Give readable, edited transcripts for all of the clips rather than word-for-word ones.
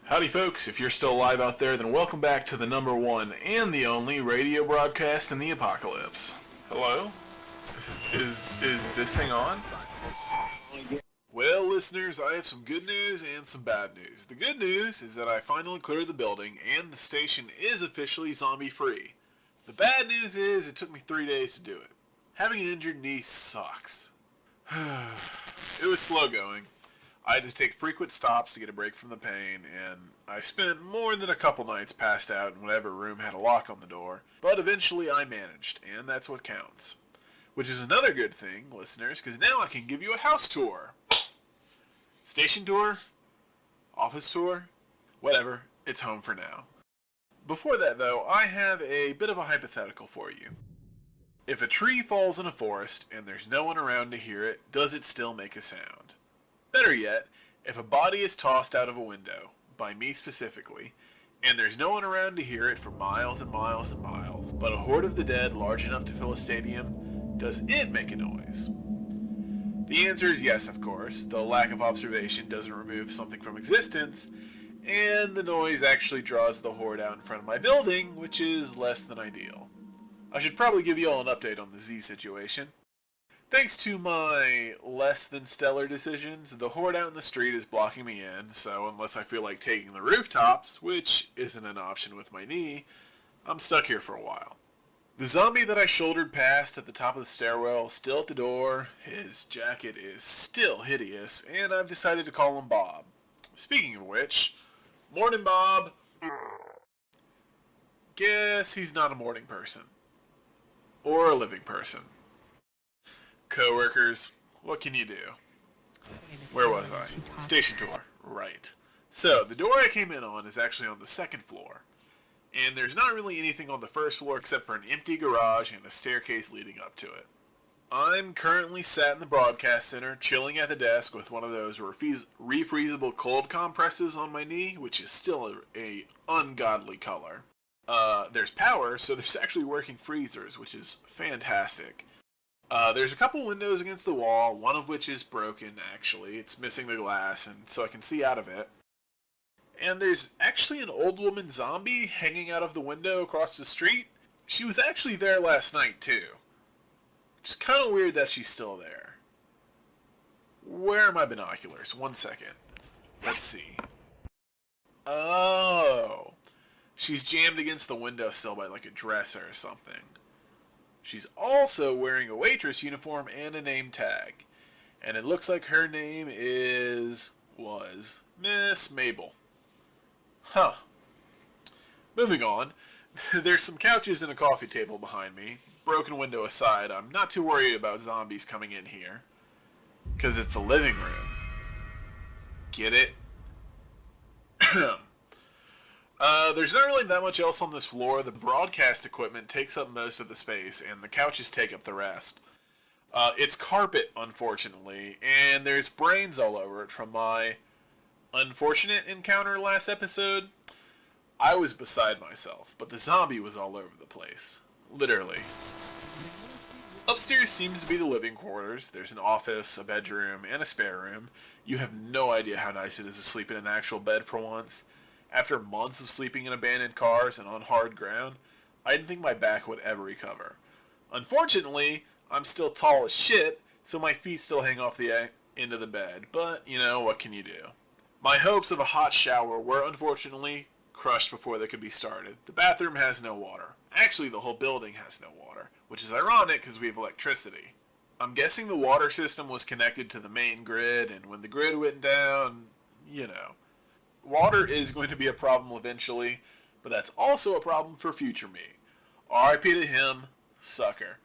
Howdy folks, if you're still alive out there, then welcome back to the number one and the only radio broadcast in the apocalypse. Hello? Is this thing on? Well, listeners, I have some good news and some bad news. The good news is that I finally cleared the building and the station is officially zombie-free. The bad news is it took me 3 days to do it. Having an injured knee sucks. It was slow going. I had to take frequent stops to get a break from the pain, and I spent more than a couple nights passed out in whatever room had a lock on the door, but eventually I managed, and that's what counts. Which is another good thing, listeners, because now I can give you a house tour. Station tour? Office tour? Whatever, it's home for now. Before that, though, I have a bit of a hypothetical for you. If a tree falls in a forest and there's no one around to hear it, does it still make a sound? Better yet, if a body is tossed out of a window, by me specifically, and there's no one around to hear it for miles and miles and miles, but a horde of the dead large enough to fill a stadium, does it make a noise? The answer is yes, of course. The lack of observation doesn't remove something from existence, and the noise actually draws the horde out in front of my building, which is less than ideal. I should probably give you all an update on the Z situation. Thanks to my less than stellar decisions, the horde out in the street is blocking me in, so unless I feel like taking the rooftops, which isn't an option with my knee, I'm stuck here for a while. The zombie that I shouldered past at the top of the stairwell, still at the door, his jacket is still hideous, and I've decided to call him Bob. Speaking of which, morning Bob. Guess he's not a morning person. Or a living person. Co-workers, what can you do? Where was I? Station tour. Right. So, the door I came in on is actually on the second floor. And there's not really anything on the first floor except for an empty garage and a staircase leading up to it. I'm currently sat in the broadcast center, chilling at the desk with one of those refreezable cold compresses on my knee, which is still a ungodly color. There's power, so there's actually working freezers, which is fantastic. There's a couple windows against the wall, one of which is broken, actually. It's missing the glass, and so I can see out of it. And there's actually an old woman zombie hanging out of the window across the street. She was actually there last night, too. It's kind of weird that she's still there. Where are my binoculars? 1 second. Let's see. Oh. She's jammed against the windowsill by like a dresser or something. She's also wearing a waitress uniform and a name tag. And it looks like her name was Miss Mabel. Huh. Moving on. There's some couches and a coffee table behind me. Broken window aside, I'm not too worried about zombies coming in here. Because it's the living room. Get it? There's not really that much else on this floor. The broadcast equipment takes up most of the space, and the couches take up the rest. It's carpet, unfortunately, and there's brains all over it from my unfortunate encounter last episode. I was beside myself, but the zombie was all over the place. Literally. Upstairs seems to be the living quarters. There's an office, a bedroom, and a spare room. You have no idea how nice it is to sleep in an actual bed for once. After months of sleeping in abandoned cars and on hard ground, I didn't think my back would ever recover. Unfortunately, I'm still tall as shit, so my feet still hang off the end of the bed, but, you know, what can you do? My hopes of a hot shower were, unfortunately, crushed before they could be started. The bathroom has no water. Actually, the whole building has no water, which is ironic because we have electricity. I'm guessing the water system was connected to the main grid, and when the grid went down, you know. Water is going to be a problem eventually, but that's also a problem for future me. R.I.P. to him, sucker.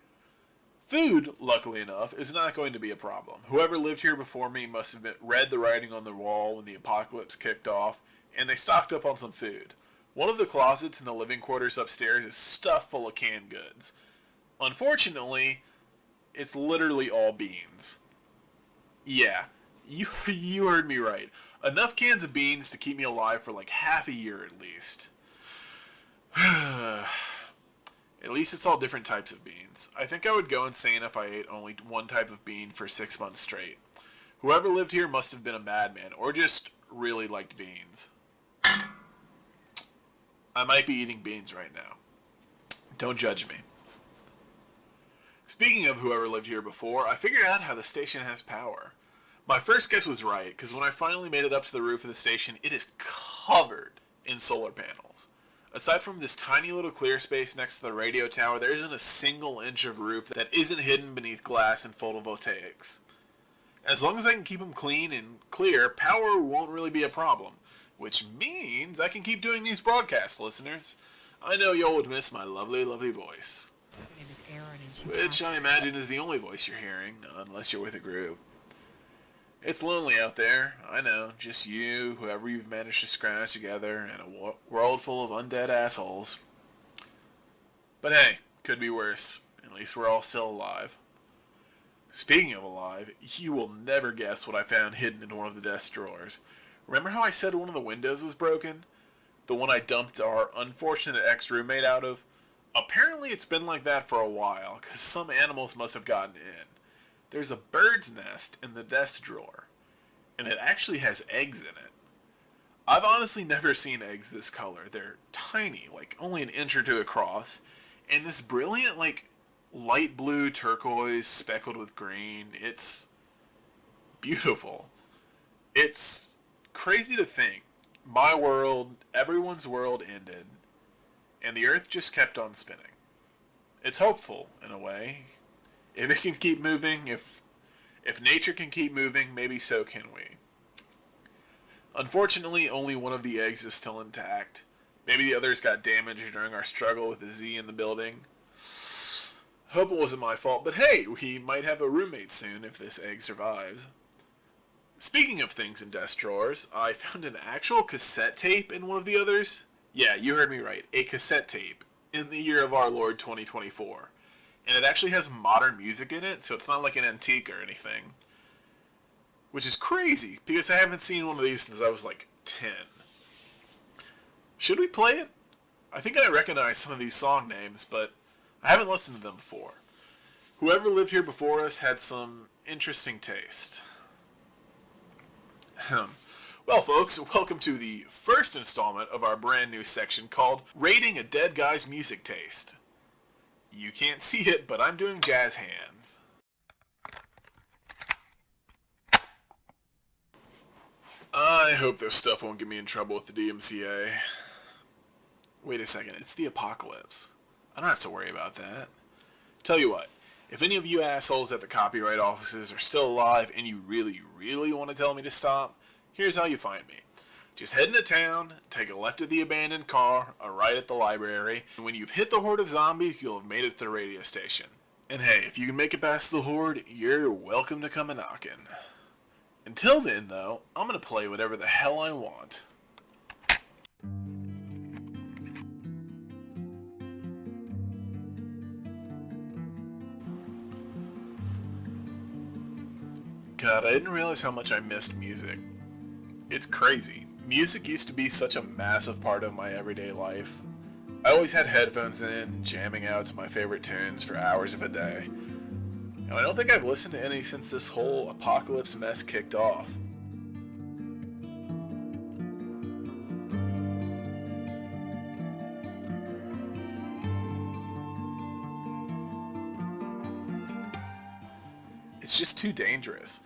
Food, luckily enough, is not going to be a problem. Whoever lived here before me must have read the writing on the wall when the apocalypse kicked off, and they stocked up on some food. One of the closets in the living quarters upstairs is stuffed full of canned goods. Unfortunately, it's literally all beans. Yeah, you heard me right. Enough cans of beans to keep me alive for like half a year at least. At least it's all different types of beans. I think I would go insane if I ate only one type of bean for 6 months straight. Whoever lived here must have been a madman, or just really liked beans. I might be eating beans right now. Don't judge me. Speaking of whoever lived here before, I figured out how the station has power. My first guess was right, because when I finally made it up to the roof of the station, it is covered in solar panels. Aside from this tiny little clear space next to the radio tower, there isn't a single inch of roof that isn't hidden beneath glass and photovoltaics. As long as I can keep them clean and clear, power won't really be a problem, which means I can keep doing these broadcasts, listeners. I know y'all would miss my lovely, lovely voice. Which I imagine is the only voice you're hearing, unless you're with a group. It's lonely out there, I know, just you, whoever you've managed to scrounge together, and a world full of undead assholes. But hey, could be worse. At least we're all still alive. Speaking of alive, you will never guess what I found hidden in one of the desk drawers. Remember how I said one of the windows was broken? The one I dumped our unfortunate ex-roommate out of? Apparently it's been like that for a while, because some animals must have gotten in. There's a bird's nest in the desk drawer, and it actually has eggs in it. I've honestly never seen eggs this color. They're tiny, like only an inch or two across, and this brilliant, like, light blue turquoise speckled with green. It's beautiful. It's crazy to think. My world, everyone's world ended, and the earth just kept on spinning. It's hopeful, in a way. If it can keep moving, if nature can keep moving, maybe so can we. Unfortunately, only one of the eggs is still intact. Maybe the others got damaged during our struggle with the Z in the building. Hope it wasn't my fault, but hey, we might have a roommate soon if this egg survives. Speaking of things in desk drawers, I found an actual cassette tape in one of the others. Yeah, you heard me right, a cassette tape in the year of our Lord 2024. And it actually has modern music in it, so it's not like an antique or anything. Which is crazy, because I haven't seen one of these since I was like 10. Should we play it? I think I recognize some of these song names, but I haven't listened to them before. Whoever lived here before us had some interesting taste. Well, folks, welcome to the first installment of our brand new section called Rating a Dead Guy's Music Taste. You can't see it, but I'm doing jazz hands. I hope this stuff won't get me in trouble with the DMCA. Wait a second, it's the apocalypse. I don't have to worry about that. Tell you what, if any of you assholes at the copyright offices are still alive and you really, really want to tell me to stop, here's how you find me. Just head into town, take a left at the abandoned car, a right at the library, and when you've hit the horde of zombies, you'll have made it to the radio station. And hey, if you can make it past the horde, you're welcome to come a-knockin'. Until then, though, I'm gonna play whatever the hell I want. God, I didn't realize how much I missed music. It's crazy. Music used to be such a massive part of my everyday life. I always had headphones in, jamming out to my favorite tunes for hours of a day. And I don't think I've listened to any since this whole apocalypse mess kicked off. It's just too dangerous.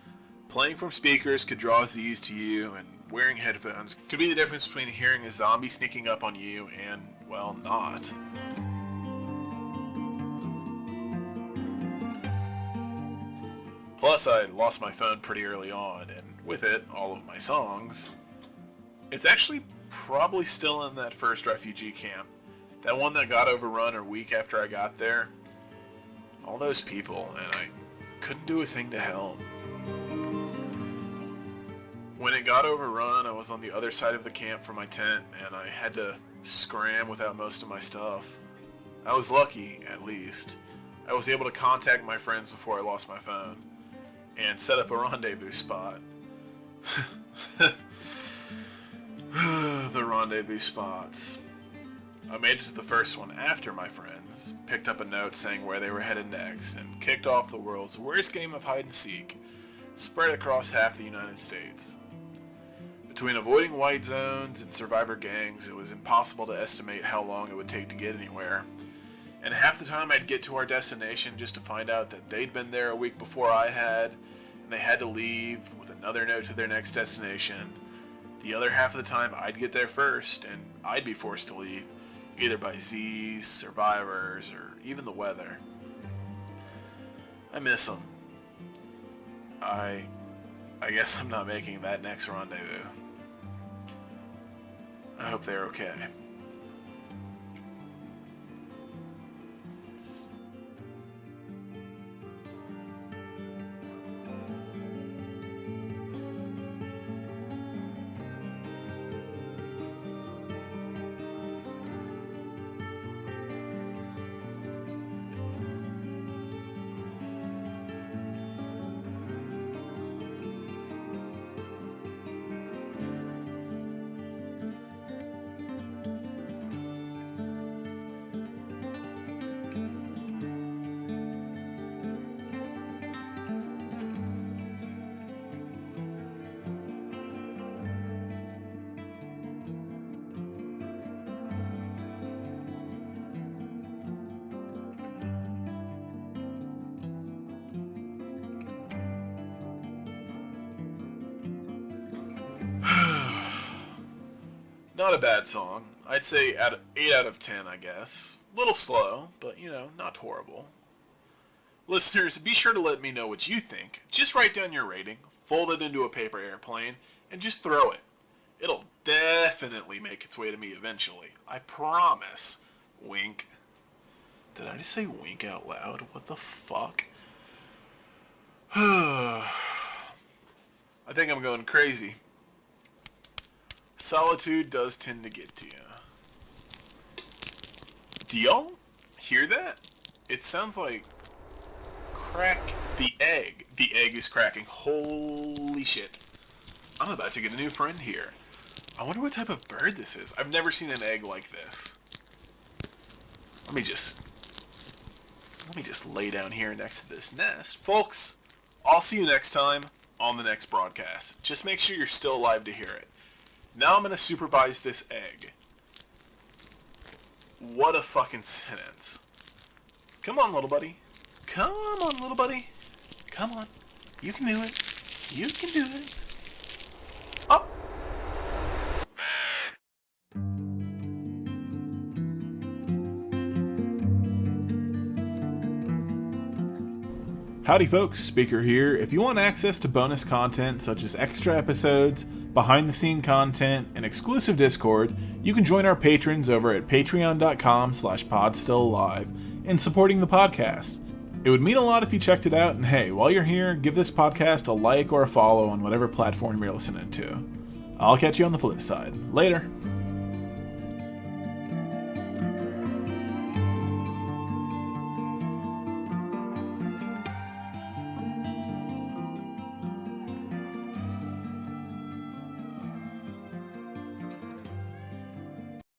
Playing from speakers could draw Z's to you, and wearing headphones could be the difference between hearing a zombie sneaking up on you and, well, not. Plus, I lost my phone pretty early on, and with it, all of my songs. It's actually probably still in that first refugee camp. That one that got overrun a week after I got there. All those people, and I couldn't do a thing to help. When it got overrun, I was on the other side of the camp from my tent, and I had to scram without most of my stuff. I was lucky, at least. I was able to contact my friends before I lost my phone, and set up a rendezvous spot. The rendezvous spots. I made it to the first one after my friends, picked up a note saying where they were headed next, and kicked off the world's worst game of hide and seek, spread across half the United States. Between avoiding white zones and survivor gangs, it was impossible to estimate how long it would take to get anywhere. And half the time I'd get to our destination just to find out that they'd been there a week before I had, and they had to leave with another note to their next destination. The other half of the time I'd get there first, and I'd be forced to leave, either by Z's, survivors, or even the weather. I miss them. I guess I'm not making that next rendezvous. I hope they're okay. Not a bad song. I'd say 8 out of 10, I guess. Little slow, but, not horrible. Listeners, be sure to let me know what you think. Just write down your rating, fold it into a paper airplane, and just throw it. It'll definitely make its way to me eventually. I promise. Wink. Did I just say wink out loud? What the fuck? I think I'm going crazy. Solitude does tend to get to you. Do y'all hear that? It sounds like crack the egg. The egg is cracking. Holy shit. I'm about to get a new friend here. I wonder what type of bird this is. I've never seen an egg like this. Let me just lay down here next to this nest. Folks, I'll see you next time on the next broadcast. Just make sure you're still alive to hear it. Now I'm going to supervise this egg. What a fucking sentence. Come on, little buddy. Come on, little buddy. Come on. You can do it. You can do it. Oh! Howdy folks, Speaker here. If you want access to bonus content such as extra episodes, behind the scene content, and exclusive Discord, you can join our patrons over at patreon.com/podstillalive and supporting the podcast. It would mean a lot if you checked it out, and hey, while you're here, give this podcast a like or a follow on whatever platform you're listening to. I'll catch you on the flip side. Later.